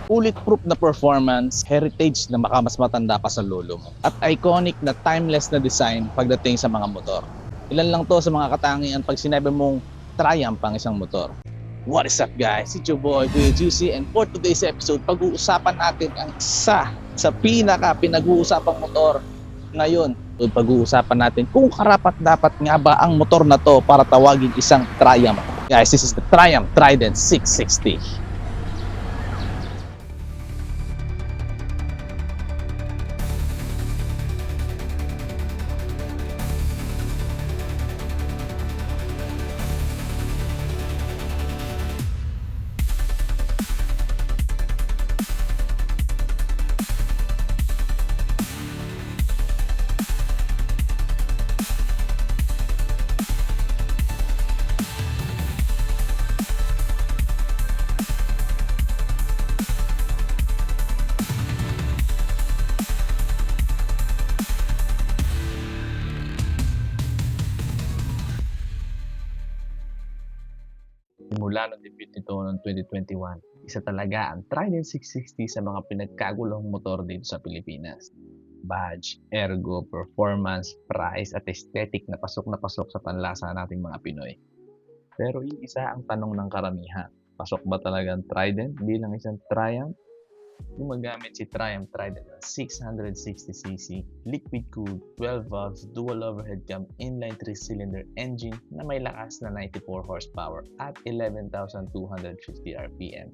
Bulletproof na performance, heritage na baka mas matanda pa sa lolo mo. At iconic na timeless na design pagdating sa mga motor. Ilan lang to sa mga katangian pag sinabi mong Triumph ang isang motor. What is up guys? It's your boy Kuya Juicy, and for today's episode, pag-uusapan natin ang isa sa pinag-uusapang motor ngayon. Pag-uusapan natin kung karapat-dapat nga ba ang motor na to para tawagin isang Triumph. Guys, this is the Triumph Trident 660. Mula ng debut nito noong 2021, isa talaga ang Trident 660 sa mga pinagkagulong motor dito sa Pilipinas. Badge, ergo, performance, price at aesthetic na pasok sa panlasa nating mga Pinoy. Pero isa ang tanong ng karamihan, pasok ba talaga ang Trident bilang isang Triumph? Gumagamit si Triumph Trident ng 660cc, liquid-cooled, 12 valves, dual overhead cam, inline 3-cylinder engine na may lakas na 94 horsepower at 11,250 rpm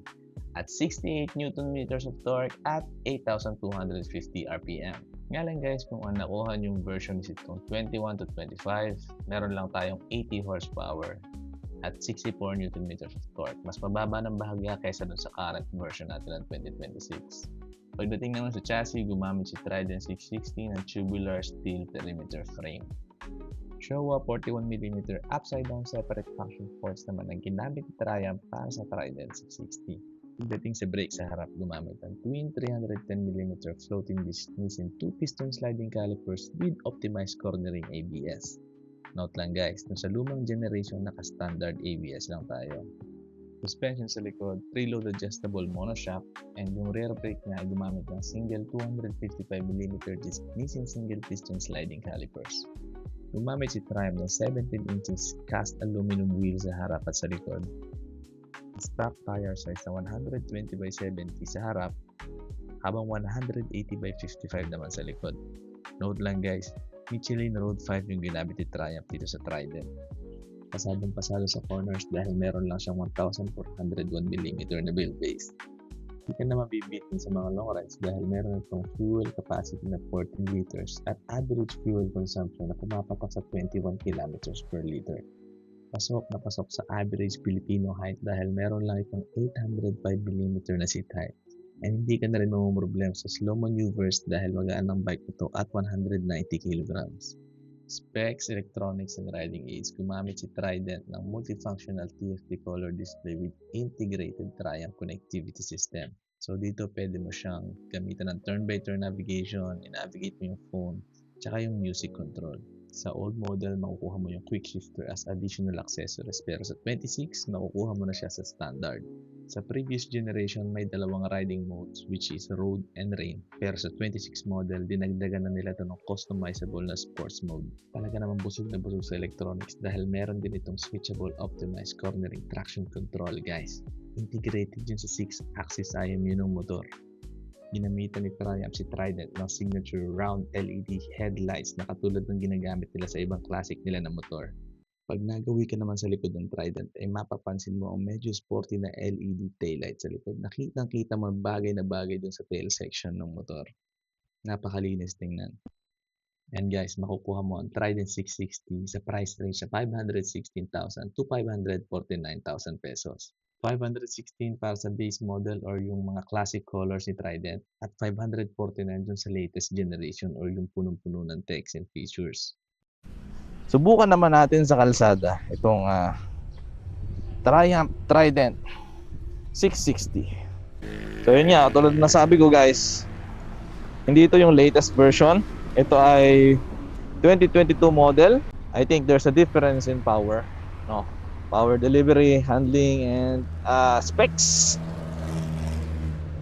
at 68 Nm of torque at 8,250 rpm. Nga lang guys, kung ang nakuha yung version is itong 21 to 25, meron lang tayong 80 horsepower at 64 Nm of torque. Mas mababa ng bahagya kaysa dun sa current version natin ng 2026. Pagdating naman sa chassis, gumamit si Trident 660 ng tubular steel perimeter frame. Showa 41mm upside down separate function forks naman ang ginamit ni Triumph para sa Trident 660. Pagdating sa brake sa harap, gumamit ang twin 310mm floating disc Nissin 2-piston sliding calipers with optimized cornering ABS. Note lang guys, sa lumang generation naka-standard ABS lang tayo. Suspension sa likod, preload adjustable monoshock, and yung rear brake niya ay gumamit ng single 255mm disc Nissin single piston sliding calipers. Gumamit si Triumph ng 17 inches cast aluminum wheel sa harap at sa likod. Stock tire size na 120/70 sa harap, habang 180/55 naman sa likod. Note lang guys, Michelin Road 5 yung ginamit ni Triumph dito sa Trident. Pasadong-pasado sa corners dahil meron lang siyang 1,401mm na wheelbase. Hindi ka na mabibitin sa mga long rides dahil meron itong fuel capacity na 14 liters at average fuel consumption na pumapatak sa 21 kilometers per liter. Pasok na pasok sa average Filipino height dahil meron lang itong 805mm na seat height. And hindi ka na rin mamumroblema sa slow maneuvers dahil magaan ang bike ito at 190 kg. Specs, electronics, and riding aids. Gumamit si Trident ng multifunctional TFT color display with integrated Triumph connectivity system. So dito pwede mo siyang gamitan ng turn-by-turn navigation, i-navigate mo yung phone, tsaka yung music control. Sa old model, makukuha mo yung quick shifter as additional accessories, pero sa 26, makukuha mo na siya sa standard. Sa previous generation, may dalawang riding modes which is road and rain, pero sa 26 model, dinagdagan na nila ito ng customizable na sports mode. Talaga naman busog na busog sa electronics dahil meron din itong switchable optimized cornering traction control guys. Integrated yun sa 6-axis IMU ng motor. Ginamitan ni Triumph si Trident ng signature round LED headlights na katulad ng ginagamit nila sa ibang classic nila na motor. Pag nagawi ka naman sa likod ng Trident ay mapapansin mo ang medyo sporty na LED taillight sa likod. Nakitang-kita mo bagay na bagay dun sa tail section ng motor. Napakalinis tingnan. And guys, makukuha mo ang Trident 660 sa price range sa 516,000 to 549,000 pesos. 516 para sa base model or yung mga classic colors ni Trident at 549 dun sa latest generation or yung punong-puno ng techs and features. Subukan naman natin sa kalsada itong Triumph Trident 660. So yun nga, tulad na sabi ko guys, hindi ito yung latest version. Ito ay 2022 model. I think there's a difference in power, no? Power delivery, handling, and specs.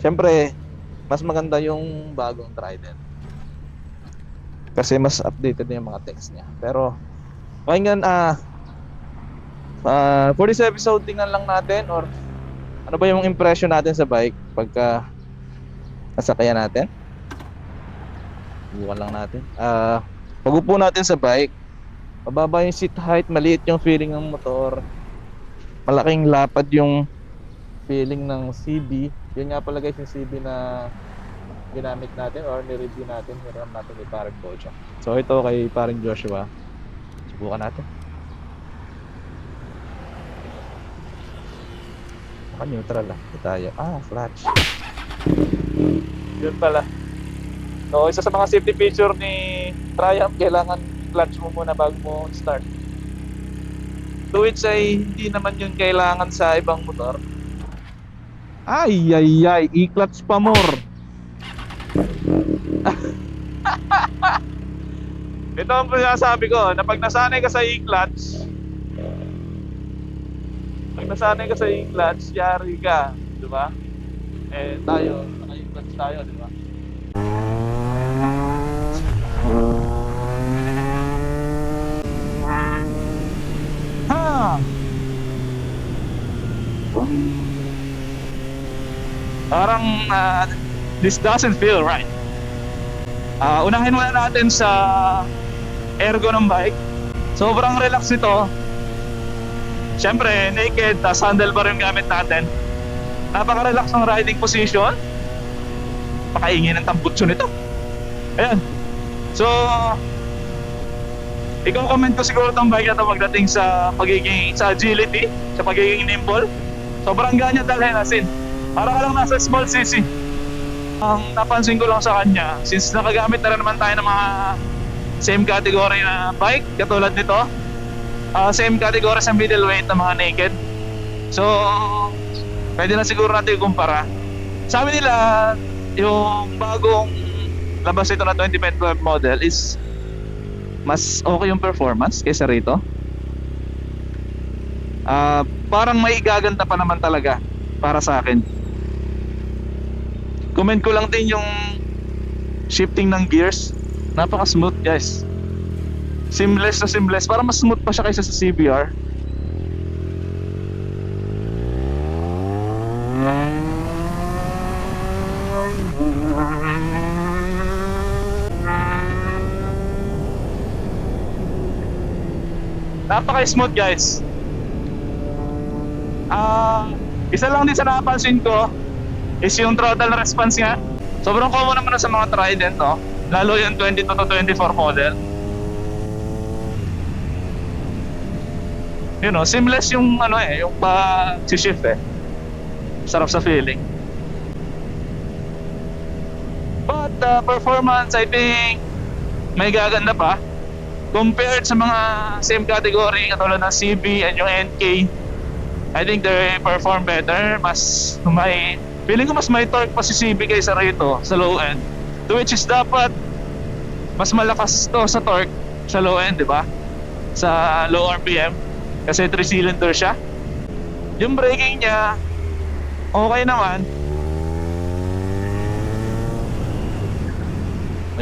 Siyempre, mas maganda yung bagong Trident. Kasi mas updated na yung mga text niya. Pero, ngayon, for this episode, tingnan lang natin or ano ba yung impression natin sa bike pagka nasakyan natin. Bukan lang natin. Pag-upo natin sa bike, mababa yung seat height, maliit yung feeling ng motor, malaking lapad yung feeling ng CB. Yun nga pala guys yung CB na ginamit natin or ni-review natin, hiram natin ni Paring Bojo. So ito kay Paring Joshua, subukan natin. Naka-neutral ito tayo. Clutch. Yun pala. So isa sa mga safety feature ni Triumph, kailangan clutch mo muna bago mo start. To which ay hindi naman yun kailangan sa ibang motor. Ay, i-clutch pa more. Ito ang sinasabi ko, na pag nasanay ka sa i-clutch, yari ka, di ba? Tayo, naka-i-clutch tayo, di ba? Parang this doesn't feel right. Unahin muna natin sa ergo ng bike. Sobrang relax ito. Siyempre, naked, tas handlebar yung gamit natin. Napaka-relax ng riding position. Pakaingin ng tambutso nito. Ayan. So, ikaw comment ko siguro itong bike na ito pagdating sa agility, sa pagiging nimble. Sobrang ganyan dalhin asin. Para ka lang nasa small cc. Ang napansin ko lang sa kanya, since nakagamit na rin naman tayo ng mga same category na bike, katulad nito, same category sa middleweight na mga naked. So, pwede na siguro natin kumpara. Sabi nila, yung bagong labas ito na 2012 model is mas okay yung performance kaysa rito. Parang may igaganda pa naman talaga para sa akin. Comment ko lang din yung shifting ng gears. Napaka smooth guys. Seamless na seamless. Parang mas smooth pa siya kaysa sa CBR. Napaka smooth guys. Isa lang din sa napansin ko is yung throttle response nga. Sobrang common naman na sa mga Trident, no? Lalo yung 22 to 24 model. You know, seamless yung yung pag-shift Sarap sa feeling. But performance, I think may gaganda pa compared sa mga same category katulad ng CB and yung NK. I think they perform better. Feeling ko mas may torque pa si CB kaysa rito sa low end. To which is dapat mas malakas to sa torque sa low end, di ba? Sa low RPM. Kasi 3-cylinder siya. Yung braking niya, okay naman.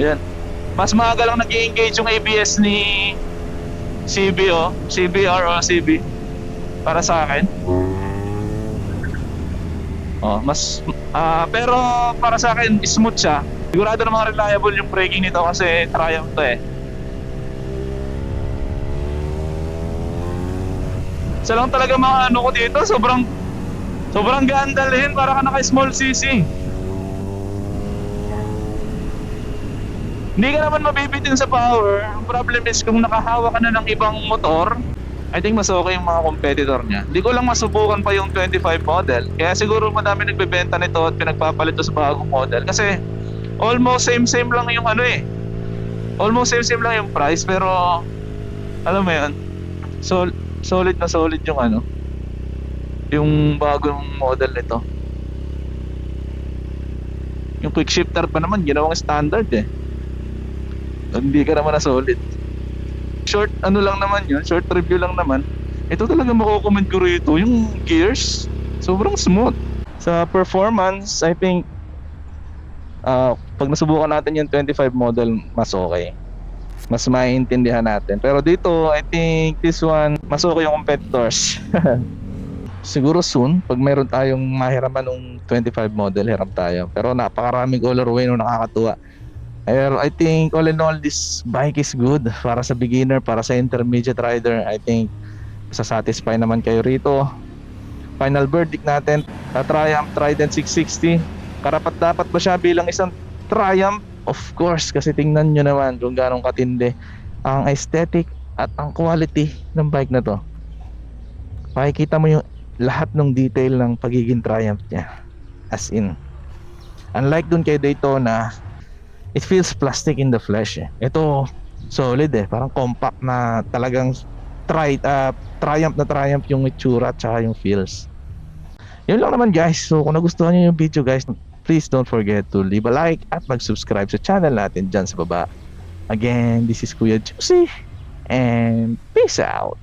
Ayan. Mas maaga lang nag-i-engage yung ABS ni CB CBR o CB para sa akin. Pero para sa akin smooth siya. Sigurado namang reliable yung braking nito kasi Triumph to Isa lang talaga mga ko dito, sobrang gaan dalhin, para ka naka small cc. Hindi ka naman mabibitin sa power. Ang problem is kung nakahawa ka na ng ibang motor, I think mas okay yung mga competitor niya. Hindi ko lang masubukan pa yung 25 model. Kaya siguro madami nagbebenta nito at pinagpapalit to sa bagong model. Kasi almost same lang yung almost same lang yung price. Pero alam mo yun, solid na solid yung yung bagong model nito. Yung quick shifter pa naman ginawang standard hindi ka naman na solid. Short lang naman yun, short review lang naman. Ito talaga mako-comment ko rito, yung gears sobrang smooth. Sa performance, I think pag nasubukan natin yung 25 model, mas okay. Mas maiintindihan natin. Pero dito, I think this one, mas okay yung competitors. Siguro soon, pag meron tayong mahiraman ng 25 model, hiram tayo. Pero napakaraming colorway nung nakakatuwa. Pero I think all in all, this bike is good para sa beginner, para sa intermediate rider. I think sasatisfy naman kayo rito. Final verdict natin, Triumph Trident 660. Karapat dapat ba siya bilang isang Triumph? Of course, kasi tingnan nyo naman kung gano'ng katindi ang aesthetic at ang quality ng bike na to. Makikita mo yung lahat ng detail ng pagiging Triumph niya. As in, unlike dun kay Daytona, it feels plastic in the flesh eh. Ito solid eh, parang compact na talagang Triumph na Triumph yung itsura at saka yung feels. Yun lang naman guys. So kung nagustuhan nyo yung video guys, please don't forget to leave a like at mag-subscribe sa channel natin dyan sa baba. Again, this is Kuya Juicy and peace out.